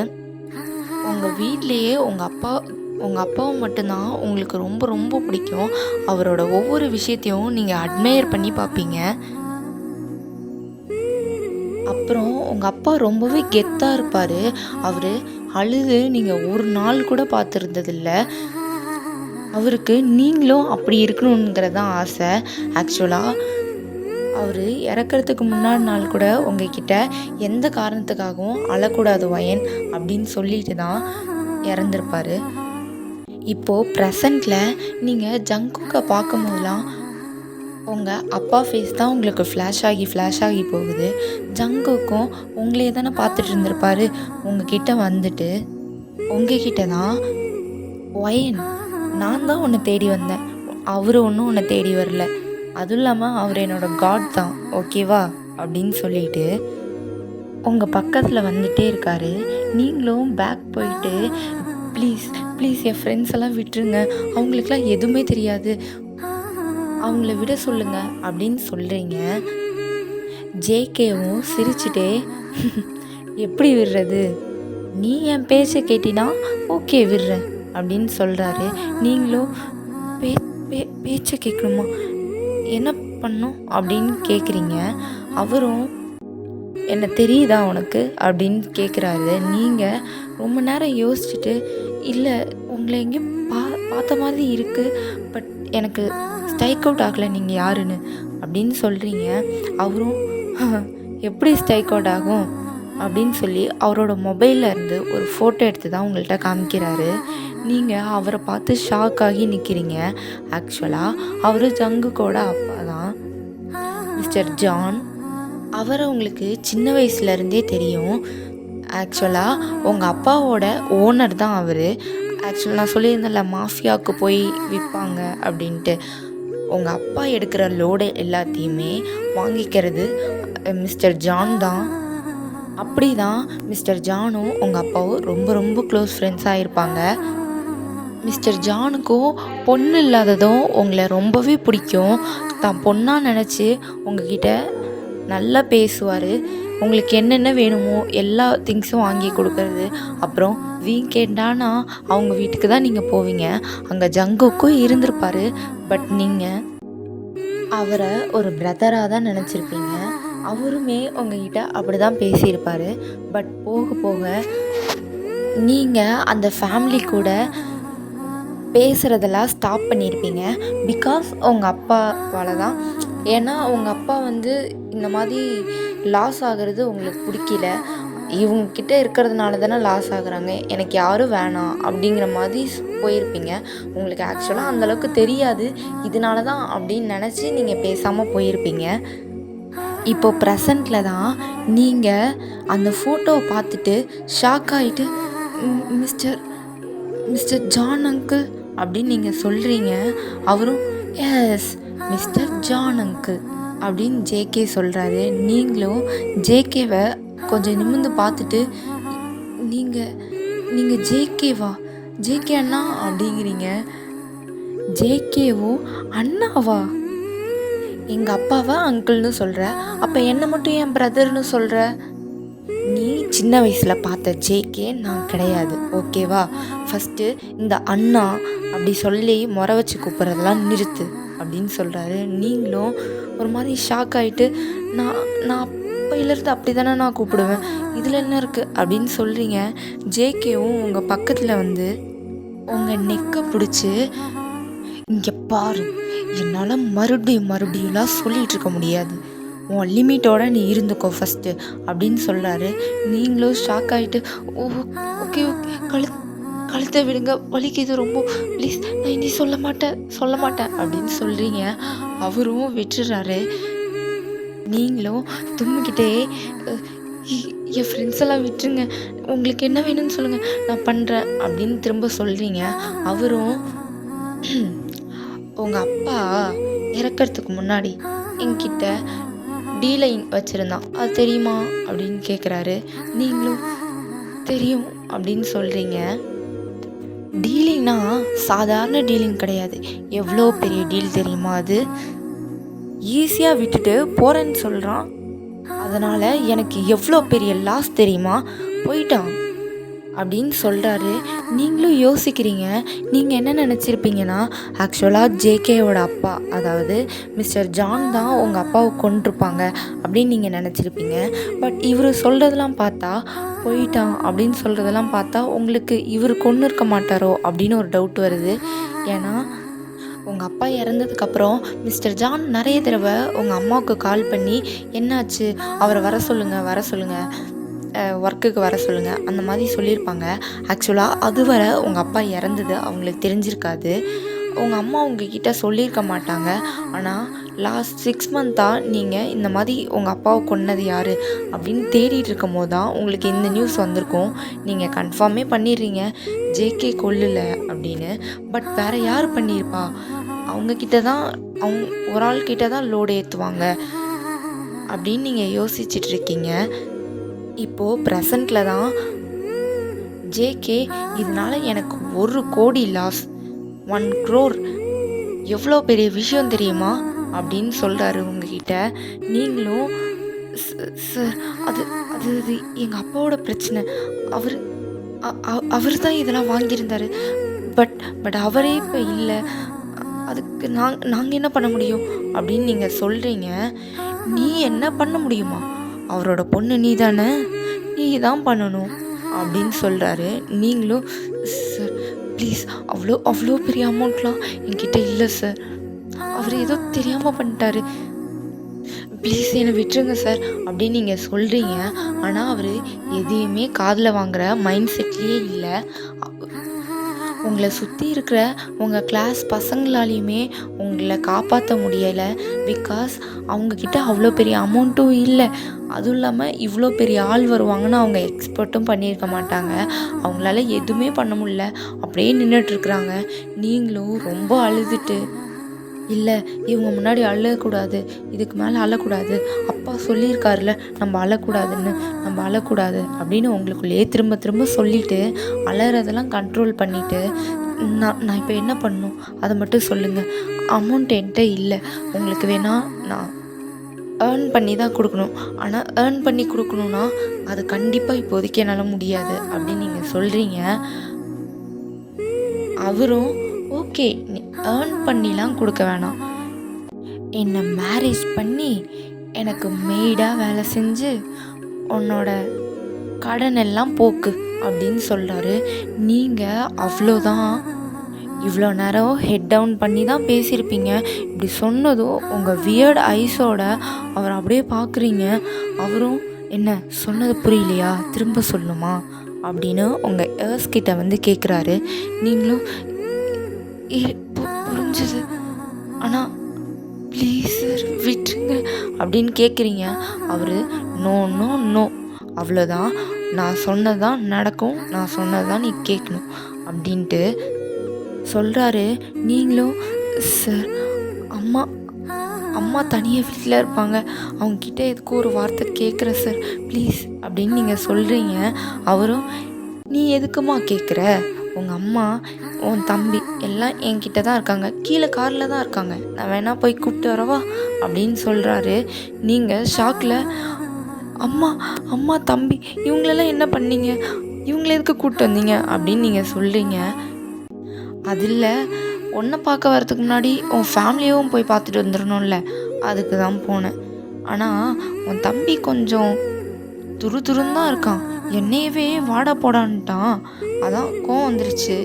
உங்கள் வீட்லேயே உங்கள் அப்பாவை மட்டும்தான் உங்களுக்கு ரொம்ப ரொம்ப பிடிக்கும். அவரோட ஒவ்வொரு விஷயத்தையும் நீங்கள் அட்மையர் பண்ணி பார்ப்பீங்க. அப்புறம் உங்கள் அப்பா ரொம்பவே கெத்தாக இருப்பார். அவர் அழுது நீங்கள் ஒரு நாள் கூட பார்த்துருந்ததில்ல. அவருக்கு நீங்களும் அப்படி இருக்கணுங்கிறதான் ஆசை. ஆக்சுவலாக அவர் இறக்கிறதுக்கு முன்னாடி நாள் கூட உங்ககிட்ட எந்த காரணத்துக்காகவும் அழக்கூடாது வயன் அப்படின்னு சொல்லிட்டு தான் இறந்துருப்பார். இப்போது ப்ரெசண்ட்டில் நீங்கள் ஜங்குக்கை பார்க்கும் போதெல்லாம் உங்கள் அப்பா ஃபேஸ் தான் உங்களுக்கு ஃப்ளாஷ் ஆகி போகுது. ஜங்குக்கும் உங்களையே தானே பார்த்துட்டு இருந்திருப்பார். உங்ககிட்ட வந்துட்டு உங்ககிட்ட தான், ஒயன் நான் தான் உன்னை தேடி வந்தேன், அவர் ஒன்றும் உன்னை தேடி வரல. அதுவும் இல்லாமல் அவர் என்னோடய காட் தான், ஓகேவா அப்படின்னு சொல்லிட்டு உங்கள் பக்கத்தில் வந்துகிட்டே இருக்காரு. நீங்களும் பேக் போயிட்டு ப்ளீஸ் ப்ளீஸ் என் ஃப்ரெண்ட்ஸ் எல்லாம் விட்டுருங்க, அவங்களுக்கெல்லாம் எதுவுமே தெரியாது, அவங்கள விட சொல்லுங்க அப்படின்னு சொல்கிறீங்க. ஜேகேவும் சிரிச்சுட்டே எப்படி விடுறது, நீ என் பேச்சை கேட்டினா ஓகே விடுறேன் அப்படின்னு சொல்கிறாரு. நீங்களும் பேச்சை கேட்கணுமா, என்ன பண்ணும் அப்படின்னு கேட்குறீங்க. அவரும் என்ன தெரியுதா உனக்கு அப்படின்னு கேட்குறாரு. நீங்கள் ரொம்ப நேரம் யோசிச்சுட்டு இல்லை உங்களை எங்கேயும் பார்த்த மாதிரி இருக்குது, பட் எனக்கு ஸ்ட்ரைக் அவுட் ஆகலை நீங்கள் யாருன்னு அப்படின்னு சொல்கிறீங்க. அவரும் எப்படி ஸ்ட்ரைக் அவுட் ஆகும் அப்படின்னு சொல்லி அவரோட மொபைலில் இருந்து ஒரு ஃபோட்டோ எடுத்து தான் உங்கள்கிட்ட காமிக்கிறாரு. நீங்கள் அவரை பார்த்து ஷாக் ஆகி நிற்கிறீங்க. ஆக்சுவலாக அவர் ஜங்குக்கோட அப்பா தான், மிஸ்டர் ஜான். அவரை உங்களுக்கு சின்ன வயசுலேருந்தே தெரியும். ஆக்சுவலாக உங்கள் அப்பாவோட ஓனர் தான் அவர். ஆக்சுவலாக நான் சொல்லியிருந்தேன்ல மாஃபியாவுக்கு போய் விற்பாங்க அப்படின்ட்டு, உங்கள் அப்பா எடுக்கிற லோடு எல்லாத்தையுமே வாங்கிக்கிறது மிஸ்டர் ஜான் தான். அப்படி தான் மிஸ்டர் ஜானும் உங்கள் அப்பாவும் ரொம்ப ரொம்ப க்ளோஸ் ஃப்ரெண்ட்ஸாக இருப்பாங்க. மிஸ்டர் ஜானுக்கும் பொண்ணு இல்லாததும் உங்களை ரொம்பவே பிடிக்கும். தான் பொண்ணாக நினச்சி உங்ககிட்ட நல்லா பேசுவார். உங்களுக்கு என்னென்ன வேணுமோ எல்லா திங்ஸும் வாங்கி கொடுக்கறது. அப்புறம் வீக்கெண்டானா அவங்க வீட்டுக்கு தான் நீங்கள் போவீங்க. அங்கே ஜங்குக்கும் இருந்திருப்பார். பட் நீங்கள் அவரை ஒரு பிரதராக தான் நினச்சிருப்பீங்க. அவருமே உங்ககிட்ட அப்படி தான் பேசியிருப்பார். பட் போக போக நீங்கள் அந்த ஃபேமிலி கூட பேசுகிறதெல்லாம் ஸ்டாப் பண்ணியிருப்பீங்க. பிகாஸ் உங்கள் அப்பாவால் தான். ஏன்னா உங்கள் அப்பா இந்த மாதிரி லாஸ் ஆகிறது உங்களுக்கு பிடிக்கல. இவங்கக்கிட்ட இருக்கிறதுனால தானே லாஸ் ஆகுறாங்க, எனக்கு யாரும் வேணாம் அப்படிங்கிற மாதிரி போயிருப்பீங்க. உங்களுக்கு ஆக்சுவலாக அந்தளவுக்கு தெரியாது, இதனால தான் அப்படின்னு நினச்சி நீங்கள் பேசாமல் போயிருப்பீங்க. இப்போ ப்ரெசண்ட்டில் தான் நீங்கள் அந்த ஃபோட்டோவை பார்த்துட்டு ஷாக் ஆகிட்டு மிஸ்டர் மிஸ்டர் ஜான் அங்கிள் அப்படின்னு நீங்கள் சொல்கிறீங்க. அவரும் எஸ் மிஸ்டர் ஜான் அங்கிள் அப்படின்னு ஜேகே சொல்கிறாரு. நீங்களும் ஜேகேவை கொஞ்சம் நிமிர்ந்து பார்த்துட்டு நீங்கள் ஜேகேவா, ஜேகே அண்ணா அப்படிங்கிறீங்க. ஜேகேவும் அண்ணாவா, எங்கள் அப்பாவா அங்கிள்னு சொல்கிற, அப்போ என்னை மட்டும் என் பிரதர்னு சொல்கிற? நீ சின்ன வயசில் பார்த்த ஜேகே நான் கிடையாது, ஓகேவா? ஃபஸ்ட்டு இந்த அண்ணா அப்படி சொல்லி முறை வச்சு கூப்பிட்றதெல்லாம் நிறுத்து அப்படின்னு சொல்கிறாரு. நீங்களும் ஒரு மாதிரி ஷாக் ஆகிட்டு நான் அப்பையிலேருந்து அப்படி தானே நான் கூப்பிடுவேன், இதில் என்ன இருக்குது அப்படின்னு சொல்கிறீங்க. ஜேகேவும் உங்கள் பக்கத்தில் உங்கள் நெக்கை பிடிச்சி இங்கே பாரு, என்னால் மறுபடியும்லாம் சொல்லிகிட்டு இருக்க முடியாது, உன் லிமிட்டோட நீ இருந்துக்கோ ஃபஸ்ட்டு அப்படின்னு சொல்கிறாரு. நீங்களும் ஷாக் ஆகிட்டு ஓகே கழுத்தை விடுங்க, வலிக்குது ரொம்ப, ப்ளீஸ் நான் இனி சொல்ல மாட்டேன் அப்படின்னு சொல்கிறீங்க. அவரும் விட்டுறாரு. நீங்களும் தும்மிக்கிட்டே என் ஃப்ரெண்ட்ஸ் எல்லாம் விட்டுருங்க, உங்களுக்கு என்ன வேணும்னு சொல்லுங்கள் நான் பண்ணுறேன் அப்படின்னு திரும்ப சொல்கிறீங்க. அவரும் உங்கள் அப்பா இறக்கிறதுக்கு முன்னாடி என்கிட்ட டீலைன் வச்சுருந்தான், அது தெரியுமா அப்படின்னு கேட்குறாரு. நீங்களும் தெரியும் அப்படின்னு சொல்கிறீங்க. டீலிங்னா சாதாரண டீலிங் கிடையாது, எவ்வளோ பெரிய டீல் தெரியுமா? அது ஈஸியாக விட்டுட்டு போகிறேன்னு சொல்கிறான், அதனால் எனக்கு எவ்வளோ பெரிய லாஸ் தெரியுமா, போயிட்டான் அப்படின்னு சொல்கிறாரு. நீங்களும் யோசிக்கிறீங்க. நீங்கள் என்ன நினச்சிருப்பீங்கன்னா, ஆக்சுவலாக ஜேகேவோட அப்பா அதாவது மிஸ்டர் ஜான் தான் உங்கள் அப்பாவை கொன்றிருப்பாங்க அப்படின்னு நீங்கள் நினச்சிருப்பீங்க. பட் இவர் சொல்கிறதெல்லாம் பார்த்தா, போயிட்டான் அப்படின்னு சொல்கிறதெல்லாம் பார்த்தா உங்களுக்கு இவர் கொன்று இருக்க மாட்டாரோ அப்படின்னு ஒரு டவுட் வருது. ஏன்னா உங்கள் அப்பா இறந்ததுக்கப்புறம் மிஸ்டர் ஜான் நிறைய தடவை உங்கள் அம்மாவுக்கு கால் பண்ணி என்னாச்சு, அவரை வர சொல்லுங்கள், ஒர்க்குக்கு வர சொல்லுங்கள் அந்த மாதிரி சொல்லியிருப்பாங்க. ஆக்சுவலாக அதுவரை உங்கள் அப்பா இறந்தது அவங்களுக்கு தெரிஞ்சிருக்காது. உங்கள் அம்மா உங்ககிட்ட சொல்லியிருக்க மாட்டாங்க. ஆனால் லாஸ்ட் 6 மந்த்தாக நீங்கள் இந்த மாதிரி உங்கள் அப்பாவை கொன்னது யார் அப்படின்னு தேடிட்டு இருக்கும் போது தான் உங்களுக்கு இந்த நியூஸ் வந்திருக்கும். நீங்கள் கன்ஃபார்மே பண்ணிடுறீங்க ஜேகே கொல்லலை அப்படின்னு. பட் வேறு யார் பண்ணியிருப்பா? அவங்கக்கிட்ட தான் ஒரு ஆள் கிட்ட தான் லோடு ஏற்றுவாங்க அப்படின்னு நீங்கள் யோசிச்சுட்டு இருக்கீங்க. இப்போது ப்ரெசண்ட்டில் தான் ஜேகே இதனால் எனக்கு 1 கோடி லாஸ், 1 crore, எவ்வளோ பெரிய விஷயம் தெரியுமா அப்படின்னு சொல்கிறாரு உங்ககிட்ட. நீங்களும் சார் அது அது அது எங்கள் அப்பாவோட பிரச்சனை, அவர் தான் இதெல்லாம் வாங்கியிருந்தார், பட் அவரே இப்போ இல்லை, அதுக்கு நாங்கள் என்ன பண்ண முடியும் அப்படின்னு நீங்கள் சொல்கிறீங்க. நீ என்ன பண்ண முடியுமா? அவரோட பொண்ணு நீ தானே, நீ தான் பண்ணணும் அப்படின்னு சொல்கிறாரு. நீங்களும் சார் ப்ளீஸ், அவ்வளோ பெரிய அமௌண்ட்லாம் என்கிட்ட இல்லை சார், அவர் ஏதோ தெரியாமல் பண்ணிட்டாரு, ப்ளீஸ் என்னை விட்டுருங்க சார் அப்படின்னு நீங்கள் சொல்கிறீங்க. ஆனால் அவர் எதையுமே காதில் வாங்குகிற மைண்ட் செட்லேயே இல்லை. உங்களை சுற்றி இருக்கிற உங்கள் கிளாஸ் பசங்களாலையுமே உங்களை காப்பாற்ற முடியலை. பிகாஸ் அவங்கக்கிட்ட அவ்வளோ பெரிய அமௌண்ட்டும் இல்லை. அதுவும் இல்லாமல் இவ்வளோ பெரிய ஆள் வருவாங்கன்னு அவங்க எக்ஸ்பெக்ட்டும் பண்ணியிருக்க மாட்டாங்க. அவங்களால எதுவுமே பண்ண முடியல, அப்படியே நின்றுட்டுருக்குறாங்க. நீங்களும் ரொம்ப அழுதுட்டு, இல்லை இவங்க முன்னாடி அழக்கூடாது, இதுக்கு மேலே அழக்கூடாது, அப்பா சொல்லியிருக்காருல நம்ம அழக்கூடாது அப்படின்னு உங்களுக்குள்ளேயே திரும்ப திரும்ப சொல்லிவிட்டு அழறதெல்லாம் கண்ட்ரோல் பண்ணிவிட்டு, நான் இப்போ என்ன பண்ணணும் அதை மட்டும் சொல்லுங்கள், அமௌண்ட் என்கிட்ட இல்லை, உங்களுக்கு வேணால் நான் ஏர்ன் பண்ணி தான் கொடுக்கணும், ஆனால் ஏர்ன் பண்ணி கொடுக்கணுன்னா அது கண்டிப்பாக இப்போதைக்கு என்னால் முடியாது அப்படின்னு நீங்கள் சொல்கிறீங்க. அவரும் ஓகே நீ ஏர்ன் பண்ணிலாம் கொடுக்க வேணாம், என்னை மேரேஜ் பண்ணி எனக்கு மெய்டாக வேலை செஞ்சு உன்னோட கடன் எல்லாம் போக்கு அப்படின்னு சொல்கிறாரு. நீங்கள் அவ்வளோதான், இவ்வளோ நேரம் ஹெட் டவுன் பண்ணி தான் பேசியிருப்பீங்க. இப்படி சொன்னதும் உங்கள் வியர்ட் ஐஸோட அவர் அப்படியே பார்க்குறீங்க. அவரும் என்ன சொன்னது புரியலையா, திரும்ப சொல்லணுமா அப்படின்னு உங்கள் ஏர்ஸ்கிட்ட வந்து கேட்குறாரு. நீங்களும் புரிஞ்சுது, ஆனால் ப்ளீஸ் சார் விட்டுருங்க அப்படின்னு கேட்குறீங்க. அவர் நோ நோ நோ, அவ்வளோதான், நான் சொன்னதான் நடக்கும், நான் சொன்னதான் நீ கேட்கணும் அப்படின்ட்டு சொல்கிறாரு. நீங்களும் சார் அம்மா தனியாக வீட்டில் இருப்பாங்க, அவங்கக்கிட்ட எதுக்கு ஒரு வார்த்தை கேட்குறேன் சார் ப்ளீஸ் அப்படின்னு நீங்கள் சொல்கிறீங்க. அவரும் நீ எதுக்குமா கேட்குற, உங்கள் அம்மா உன் தம்பி எல்லாம் என்கிட்ட தான் இருக்காங்க, கீழே காரில் தான் இருக்காங்க, நான் வேணா போய் கூப்பிட்டு வரவா அப்படின்னு சொல்கிறாரு. நீங்கள் ஷாக்கில் அம்மா தம்பி இவங்களெல்லாம் என்ன பண்ணீங்க, இவங்கள எதுக்கு கூப்பிட்டு வந்தீங்க அப்படின்னு நீங்கள் சொல்கிறீங்க. அதில் உன்னை பார்க்க வரதுக்கு முன்னாடி உன் ஃபேமிலியும் போய் பார்த்துட்டு வந்துடணும்ல, அதுக்கு தான் போனேன். ஆனால் உன் தம்பி கொஞ்சம் துருதுருன்னு தான் இருக்கான், என்னையவே வாடா போடான்ட்டான், அதான் கோவம் வந்துருச்சு,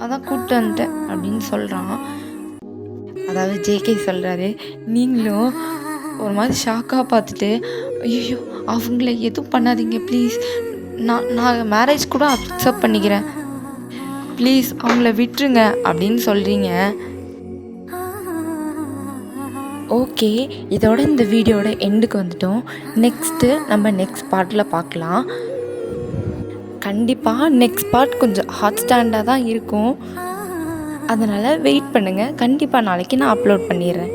அதான் கூப்பிட்டு வந்துட்டேன் அப்படின்னு சொல்கிறான். அதாவது ஜேகே சொல்கிறாரு. நீங்களும் ஒரு மாதிரி ஷாக்காக பார்த்துட்டு, ஐயோ அவங்கள எதுவும் பண்ணாதீங்க ப்ளீஸ், நான் மேரேஜ் கூட அக்செப்ட் பண்ணிக்கிறேன், ப்ளீஸ் அவங்கள விட்டுருங்க அப்படின்னு சொல்கிறீங்க. ஓகே, இதோட இந்த வீடியோட எண்டுக்கு வந்துட்டோம். நம்ம நெக்ஸ்ட் பார்ட்டில் பார்க்கலாம். கண்டிப்பாக நெக்ஸ்ட் பார்ட் கொஞ்சம் ஹாட் ஸ்டாண்டாக தான் இருக்கும், அதனால் வெயிட் பண்ணுங்கள். கண்டிப்பாக நாளைக்கு நான் அப்லோட் பண்ணிடுறேன்.